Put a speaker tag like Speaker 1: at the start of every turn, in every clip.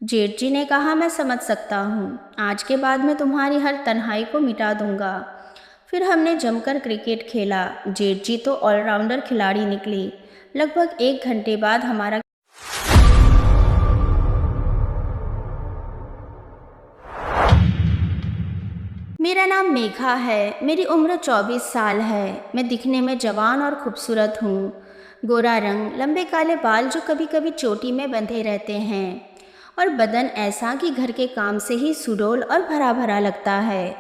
Speaker 1: जेठ जी ने कहा, मैं समझ सकता हूँ। आज के बाद मैं तुम्हारी हर तन्हाई को मिटा दूंगा। फिर हमने जमकर क्रिकेट खेला। जेठ जी तो ऑलराउंडर खिलाड़ी निकले। लगभग 1 घंटे बाद हमारा मेरा नाम मेघा है। मेरी उम्र 24 साल है। मैं दिखने में जवान और खूबसूरत हूँ। गोरा रंग, लंबे काले बाल जो कभी कभी चोटी में बंधे रहते हैं, और बदन ऐसा कि घर के काम से ही सुडौल और भरा भरा लगता है।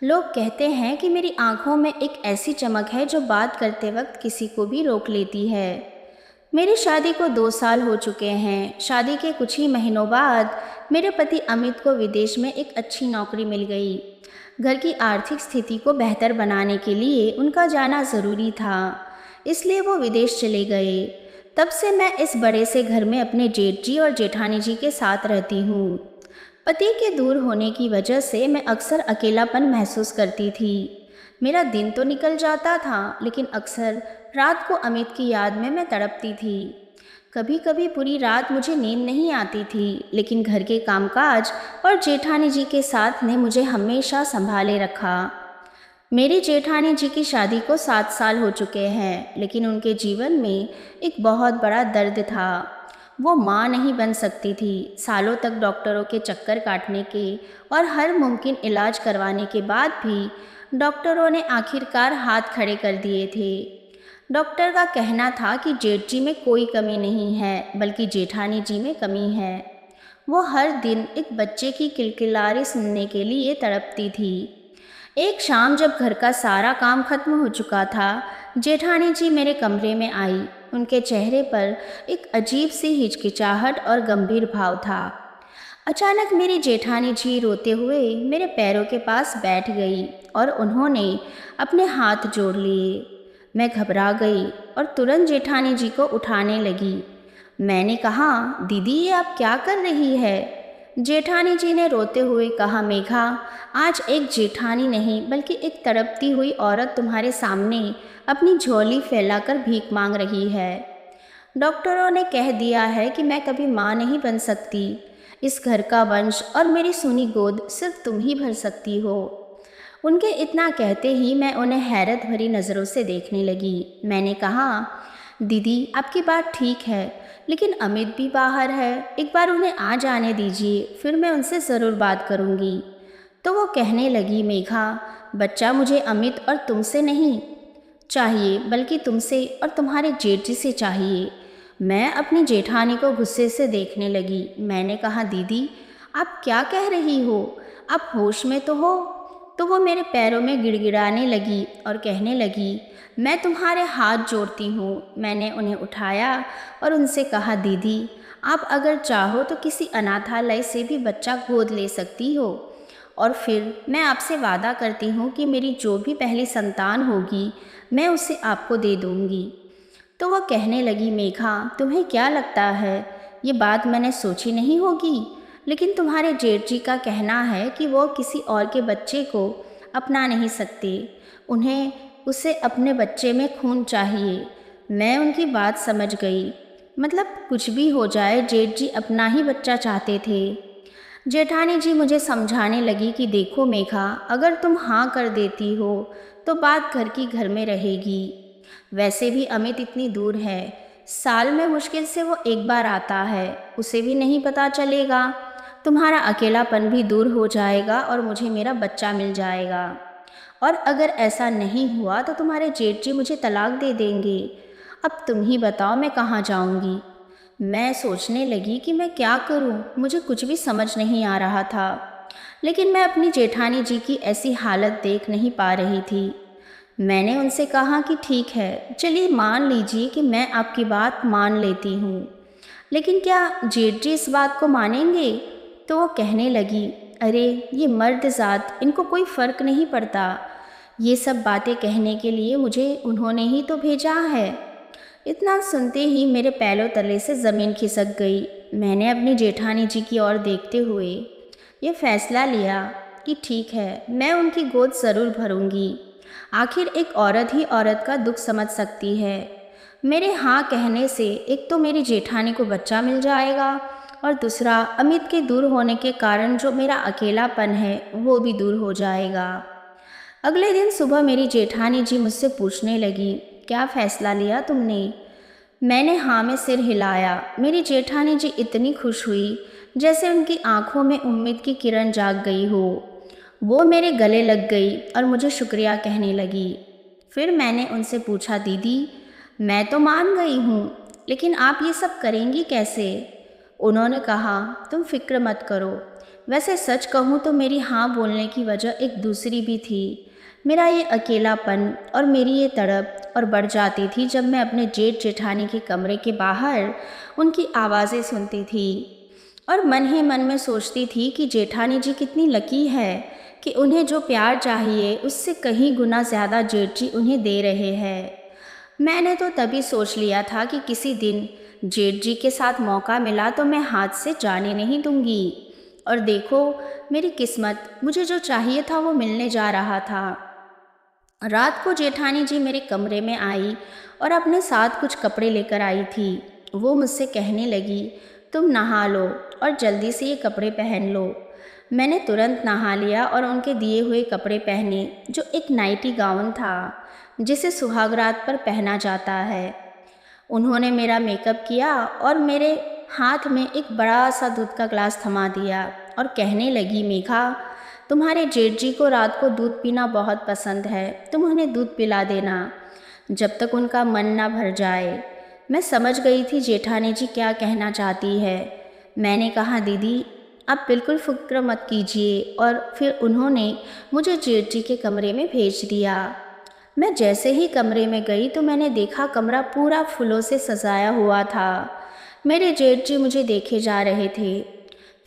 Speaker 1: लोग कहते हैं कि मेरी आंखों में एक ऐसी चमक है जो बात करते वक्त किसी को भी रोक लेती है। मेरी शादी को 2 साल हो चुके हैं। शादी के कुछ ही महीनों बाद मेरे पति अमित को विदेश में एक अच्छी नौकरी मिल गई। घर की आर्थिक स्थिति को बेहतर बनाने के लिए उनका जाना ज़रूरी था, इसलिए वो विदेश चले गए। तब से मैं इस बड़े से घर में अपने जेठ जी और जेठानी जी के साथ रहती हूँ। पति के दूर होने की वजह से मैं अक्सर अकेलापन महसूस करती थी। मेरा दिन तो निकल जाता था, लेकिन अक्सर रात को अमित की याद में मैं तड़पती थी। कभी कभी पूरी रात मुझे नींद नहीं आती थी, लेकिन घर के कामकाज और जेठानी जी के साथ ने मुझे हमेशा संभाले रखा। मेरी जेठानी जी की शादी को 7 साल हो चुके हैं, लेकिन उनके जीवन में एक बहुत बड़ा दर्द था। वो माँ नहीं बन सकती थी। सालों तक डॉक्टरों के चक्कर काटने के और हर मुमकिन इलाज करवाने के बाद भी डॉक्टरों ने आखिरकार हाथ खड़े कर दिए थे। डॉक्टर का कहना था कि जेठ जी में कोई कमी नहीं है, बल्कि जेठानी जी में कमी है। वो हर दिन एक बच्चे की किलकिलारी सुनने के लिए तड़पती थी। एक शाम जब घर का सारा काम खत्म हो चुका था, जेठानी जी मेरे कमरे में आई। उनके चेहरे पर एक अजीब सी हिचकिचाहट और गंभीर भाव था। अचानक मेरी जेठानी जी रोते हुए मेरे पैरों के पास बैठ गई और उन्होंने अपने हाथ जोड़ लिए। मैं घबरा गई और तुरंत जेठानी जी को उठाने लगी। मैंने कहा, दीदी ये आप क्या कर रही है? जेठानी जी ने रोते हुए कहा, मेघा, आज एक जेठानी नहीं बल्कि एक तड़पती हुई औरत तुम्हारे सामने अपनी झोली फैलाकर भीख मांग रही है। डॉक्टरों ने कह दिया है कि मैं कभी माँ नहीं बन सकती। इस घर का वंश और मेरी सूनी गोद सिर्फ तुम ही भर सकती हो। उनके इतना कहते ही मैं उन्हें हैरत भरी नज़रों से देखने लगी। मैंने कहा, दीदी आपकी बात ठीक है, लेकिन अमित भी बाहर है। एक बार उन्हें आ जाने दीजिए, फिर मैं उनसे ज़रूर बात करूँगी। तो वो कहने लगी, मेघा, बच्चा मुझे अमित और तुमसे नहीं चाहिए, बल्कि तुमसे और तुम्हारे जेठ जी से चाहिए। मैं अपनी जेठानी को गुस्से से देखने लगी। मैंने कहा, दीदी आप क्या कह रही हो? आप होश में तो हो? तो वो मेरे पैरों में गिड़गिड़ाने लगी और कहने लगी, मैं तुम्हारे हाथ जोड़ती हूँ। मैंने उन्हें उठाया और उनसे कहा, दीदी आप अगर चाहो तो किसी अनाथालय से भी बच्चा गोद ले सकती हो, और फिर मैं आपसे वादा करती हूँ कि मेरी जो भी पहली संतान होगी मैं उसे आपको दे दूँगी। तो वह कहने लगी, मेघा तुम्हें क्या लगता है, ये बात मैंने सोची नहीं होगी, लेकिन तुम्हारे जेठ जी का कहना है कि वो किसी और के बच्चे को अपना नहीं सकते। उन्हें उसे अपने बच्चे में खून चाहिए। मैं उनकी बात समझ गई। मतलब कुछ भी हो जाए, जेठ जी अपना ही बच्चा चाहते थे। जेठानी जी मुझे समझाने लगी कि देखो मेघा, अगर तुम हाँ कर देती हो तो बात घर की घर में रहेगी। वैसे भी अमित इतनी दूर है, साल में मुश्किल से वो एक बार आता है, उसे भी नहीं पता चलेगा। तुम्हारा अकेलापन भी दूर हो जाएगा और मुझे मेरा बच्चा मिल जाएगा। और अगर ऐसा नहीं हुआ तो तुम्हारे जेठ जी मुझे तलाक दे देंगे। अब तुम ही बताओ मैं कहाँ जाऊँगी। मैं सोचने लगी कि मैं क्या करूं। मुझे कुछ भी समझ नहीं आ रहा था, लेकिन मैं अपनी जेठानी जी की ऐसी हालत देख नहीं पा रही थी। मैंने उनसे कहा कि ठीक है, चलिए मान लीजिए कि मैं आपकी बात मान लेती हूँ, लेकिन क्या जेठ जी इस बात को मानेंगे? तो वो कहने लगी, अरे ये मर्द ज़ात, इनको कोई फ़र्क नहीं पड़ता। ये सब बातें कहने के लिए मुझे उन्होंने ही तो भेजा है। इतना सुनते ही मेरे पैरों तले से ज़मीन खिसक गई। मैंने अपनी जेठानी जी की ओर देखते हुए ये फैसला लिया कि ठीक है, मैं उनकी गोद ज़रूर भरूंगी। आखिर एक औरत ही औरत का दुख समझ सकती है। मेरे हाँ कहने से एक तो मेरी जेठानी को बच्चा मिल जाएगा, और दूसरा अमित के दूर होने के कारण जो मेरा अकेलापन है वो भी दूर हो जाएगा। अगले दिन सुबह मेरी जेठानी जी मुझसे पूछने लगी, क्या फ़ैसला लिया तुमने? मैंने हाँ में सिर हिलाया। मेरी जेठानी जी इतनी खुश हुई जैसे उनकी आंखों में उम्मीद की किरण जाग गई हो। वो मेरे गले लग गई और मुझे शुक्रिया कहने लगी। फिर मैंने उनसे पूछा, दीदी मैं तो मान गई हूँ, लेकिन आप ये सब करेंगी कैसे? उन्होंने कहा, तुम फिक्र मत करो। वैसे सच कहूँ तो मेरी हाँ बोलने की वजह एक दूसरी भी थी। मेरा ये अकेलापन और मेरी ये तड़प और बढ़ जाती थी जब मैं अपने जेठ जेठानी के कमरे के बाहर उनकी आवाज़ें सुनती थी और मन ही मन में सोचती थी कि जेठानी जी कितनी लकी है कि उन्हें जो प्यार चाहिए उससे कहीं गुना ज़्यादा जेठ जी उन्हें दे रहे हैं। मैंने तो तभी सोच लिया था कि किसी दिन जेठ जी के साथ मौका मिला तो मैं हाथ से जाने नहीं दूंगी। और देखो मेरी किस्मत, मुझे जो चाहिए था वो मिलने जा रहा था। रात को जेठानी जी मेरे कमरे में आई और अपने साथ कुछ कपड़े लेकर आई थी। वो मुझसे कहने लगी, तुम नहा लो और जल्दी से ये कपड़े पहन लो। मैंने तुरंत नहा लिया और उनके दिए हुए कपड़े पहने, जो एक नाइटी गाउन था जिसे सुहागरात पर पहना जाता है। उन्होंने मेरा मेकअप किया और मेरे हाथ में एक बड़ा सा दूध का ग्लास थमा दिया और कहने लगी, मेघा तुम्हारे जेठ जी को रात को दूध पीना बहुत पसंद है, तुम उन्हें दूध पिला देना जब तक उनका मन ना भर जाए। मैं समझ गई थी जेठानी जी क्या कहना चाहती है। मैंने कहा, दीदी आप बिल्कुल फिक्र मत कीजिए। और फिर उन्होंने मुझे जेठ जी के कमरे में भेज दिया। मैं जैसे ही कमरे में गई तो मैंने देखा कमरा पूरा फूलों से सजाया हुआ था। मेरे जेठ जी मुझे देखे जा रहे थे।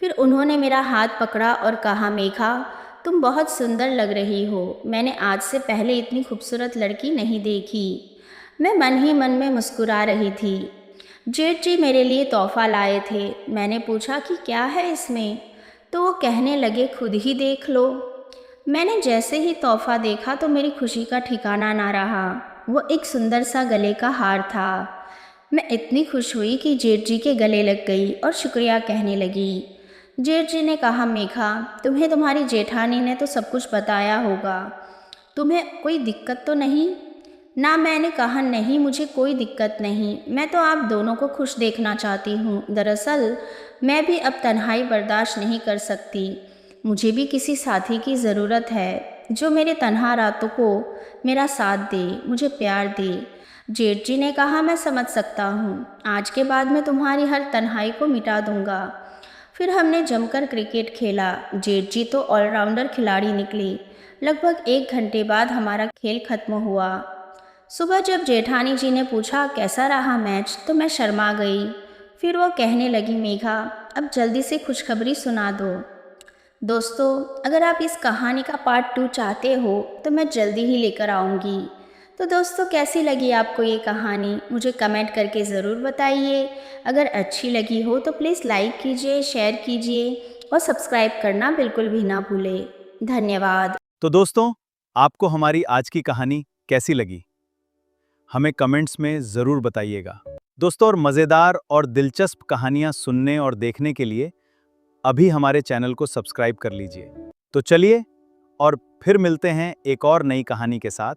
Speaker 1: फिर उन्होंने मेरा हाथ पकड़ा और कहा, मेघा तुम बहुत सुंदर लग रही हो। मैंने आज से पहले इतनी खूबसूरत लड़की नहीं देखी। मैं मन ही मन में मुस्कुरा रही थी। जेठ जी मेरे लिए तोहफा लाए थे। मैंने पूछा कि क्या है इसमें, तो वो कहने लगे, खुद ही देख लो। मैंने जैसे ही तोहफा देखा तो मेरी खुशी का ठिकाना ना रहा। वो एक सुंदर सा गले का हार था। मैं इतनी खुश हुई कि जेठ जी के गले लग गई और शुक्रिया कहने लगी। जेठ जी ने कहा, मेघा तुम्हें तुम्हारी जेठानी ने तो सब कुछ बताया होगा, तुम्हें कोई दिक्कत तो नहीं ना? मैंने कहा, नहीं मुझे कोई दिक्कत नहीं, मैं तो आप दोनों को खुश देखना चाहती हूँ। दरअसल मैं भी अब तन्हाई बर्दाश्त नहीं कर सकती। मुझे भी किसी साथी की ज़रूरत है जो मेरे तन्हा रातों को मेरा साथ दे, मुझे प्यार दे। जेठ जी ने कहा, मैं समझ सकता हूँ, आज के बाद मैं तुम्हारी हर तन्हाई को मिटा दूँगा। फिर हमने जमकर क्रिकेट खेला। जेठ जी तो ऑलराउंडर खिलाड़ी निकली। लगभग 1 घंटे बाद हमारा खेल खत्म हुआ। सुबह जब जेठानी जी ने पूछा कैसा रहा मैच, तो मैं शर्मा गई। फिर वो कहने लगी, मेघा अब जल्दी से खुशखबरी सुना दो। दोस्तों, अगर आप इस कहानी का पार्ट 2 चाहते हो तो मैं जल्दी ही लेकर आऊँगी। तो दोस्तों, कैसी लगी आपको ये कहानी, मुझे कमेंट करके ज़रूर बताइए। अगर अच्छी लगी हो तो प्लीज़ लाइक कीजिए, शेयर कीजिए और सब्सक्राइब करना बिल्कुल भी ना भूलें। धन्यवाद।
Speaker 2: तो दोस्तों, आपको हमारी आज की कहानी कैसी लगी, हमें कमेंट्स में ज़रूर बताइएगा। दोस्तों, और मज़ेदार और दिलचस्प कहानियाँ सुनने और देखने के लिए अभी हमारे चैनल को सब्सक्राइब कर लीजिए। तो चलिए और फिर मिलते हैं एक और नई कहानी के साथ।